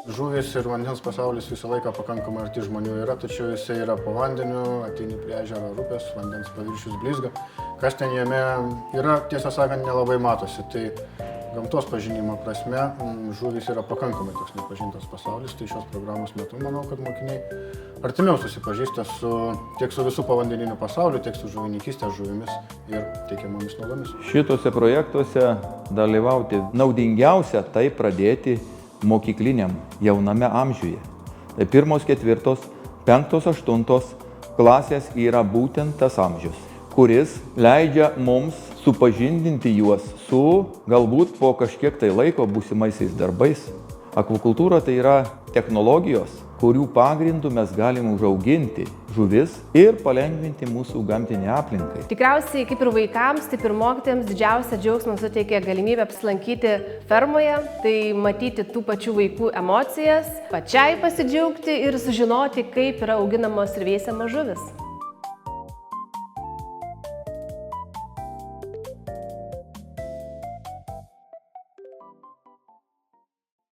Žuvis ir vandens pasaulis visą laiką pakankamai arti žmonių yra, tačiau jisai yra po vandeniu, ateini prie ežero ar upės, vandens paviršius blizga. Kas ten jame yra, tiesą sakant, nelabai matosi. Tai gamtos pažinimo prasme žuvis yra pakankamai toks nepažintas pasaulis. Tai šios programos metu manau, kad mokiniai artimiau susipažįsta tiek su visų povandeniniu pasauliu, tiek su žuvininkystės žuvimis ir teikiamomis naudomis. Šituose projektuose dalyvauti naudingiausia tai pradėti mokykliniam jauname amžiuje. Tai 1, 4, 5, 8 klasės yra būtent tas amžius, kuris leidžia mums supažindinti juos su galbūt po kažkiek tai laiko būsimaisiais darbais. Akvakultūra tai yra technologijos, kurių pagrindų mes galime užauginti žuvis ir palengvinti mūsų gamtinę aplinką. Tikriausiai kaip ir vaikams, taip ir mokytojams didžiausią džiaugsmą suteikia galimybę apsilankyti fermoje, tai matyti tų pačių vaikų emocijas, pačiai pasidžiaugti ir sužinoti, kaip yra auginamos ir veisiamos žuvis.